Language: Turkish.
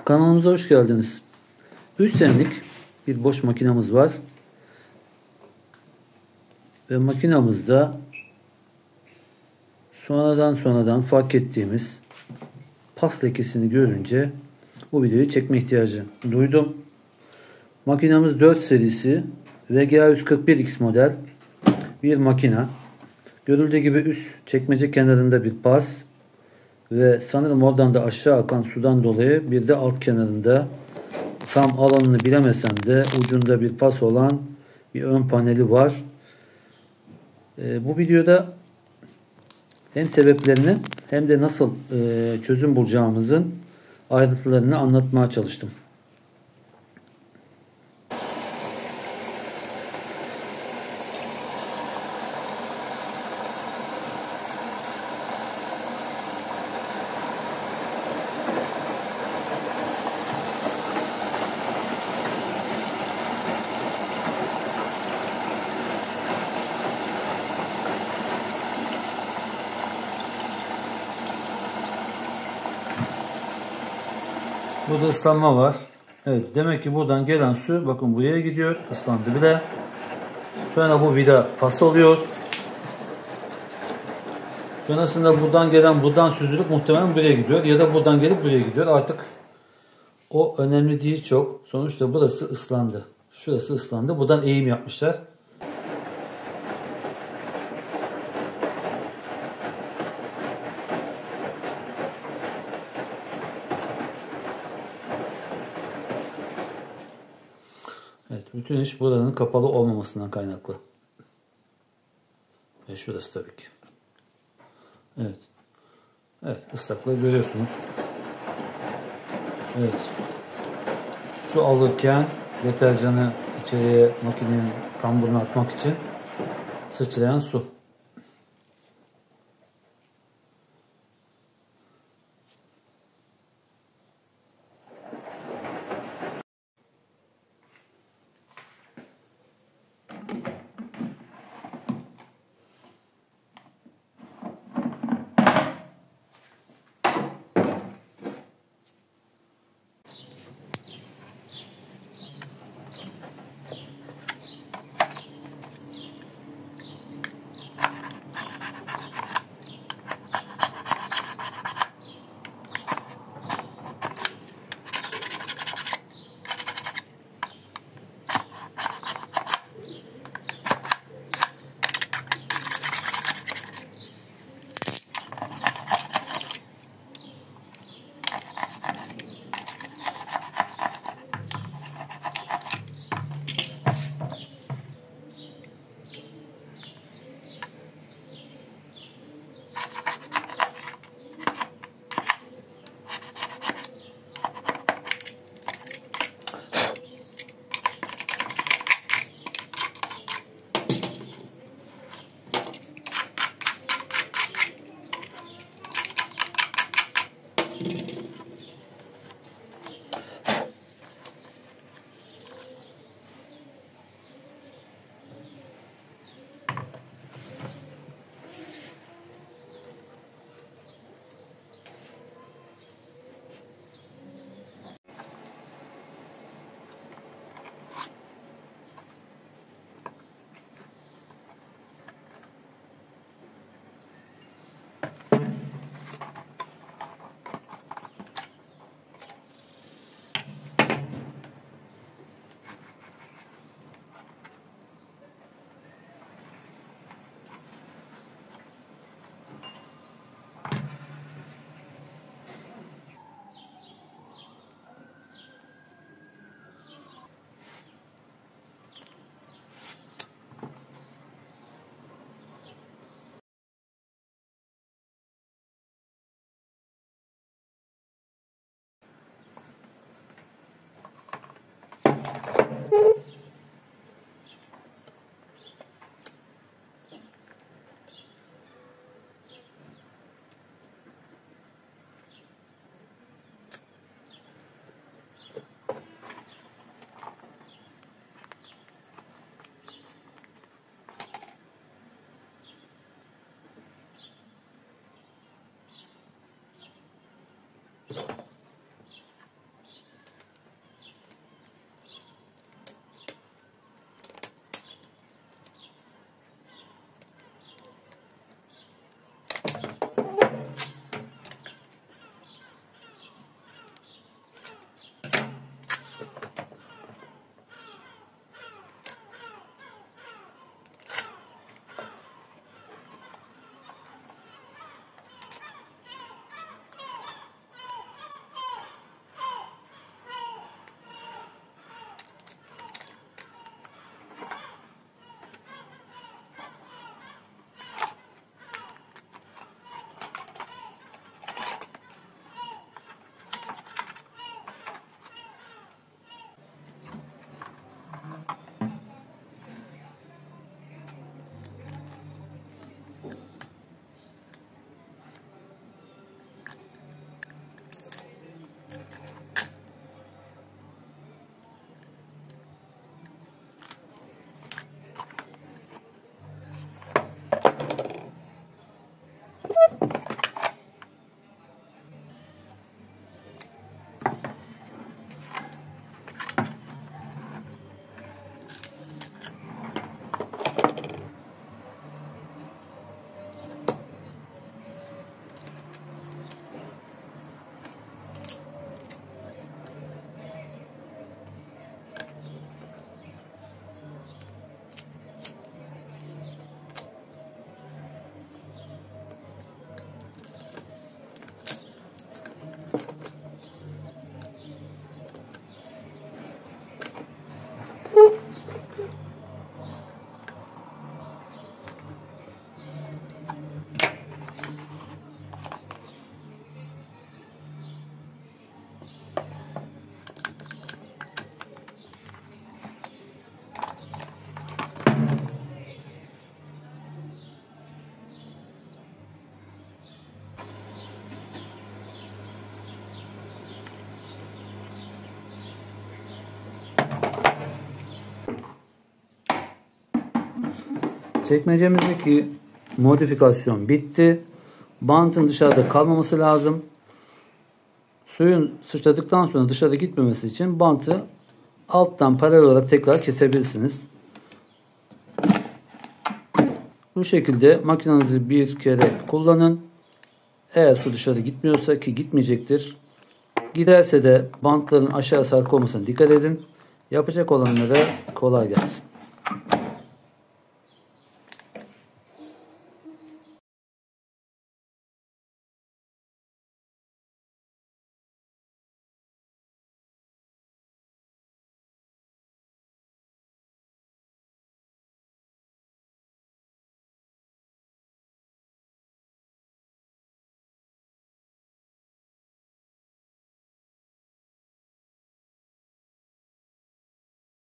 Kanalımıza hoş geldiniz. 3 senelik bir Bosch makinamız var. Ve makinamızda sonradan fark ettiğimiz pas lekesini görünce bu videoyu çekme ihtiyacı duydum. Makinamız 4 serisi VGA141X model bir makina. Görüldüğü gibi üst çekmece kenarında bir pas ve sanırım oradan da aşağı akan sudan dolayı bir de alt kenarında tam alanını bilemesem de ucunda bir pas olan bir ön paneli var. Bu videoda hem sebeplerini hem de nasıl çözüm bulacağımızın ayrıntılarını anlatmaya çalıştım. Burada ıslanma var. Evet, demek ki buradan gelen su bakın buraya gidiyor. Islandı bile. Sonra bu vida pas oluyor. Sonrasında buradan süzülüp muhtemelen buraya gidiyor. Ya da buradan gelip buraya gidiyor. Artık o önemli değil çok. Sonuçta burası ıslandı. Şurası ıslandı. Buradan eğim yapmışlar. Evet, bütün iş buranın kapalı olmamasından kaynaklı. Ve şurası tabii ki. Evet. Evet, ıslaklığı görüyorsunuz. Evet. Su alırken deterjanı içeriye makinenin tamburuna atmak için sıçrayan su. Çekmecemizdeki modifikasyon bitti. Bantın dışarıda kalmaması lazım. Suyun sıçradıktan sonra dışarı gitmemesi için bantı alttan paralel olarak tekrar kesebilirsiniz. Bu şekilde makinenizi bir kere kullanın. Eğer su dışarı gitmiyorsa, ki gitmeyecektir, giderse de bantların aşağı sarkı olmasına dikkat edin. Yapacak olanlara kolay gelsin.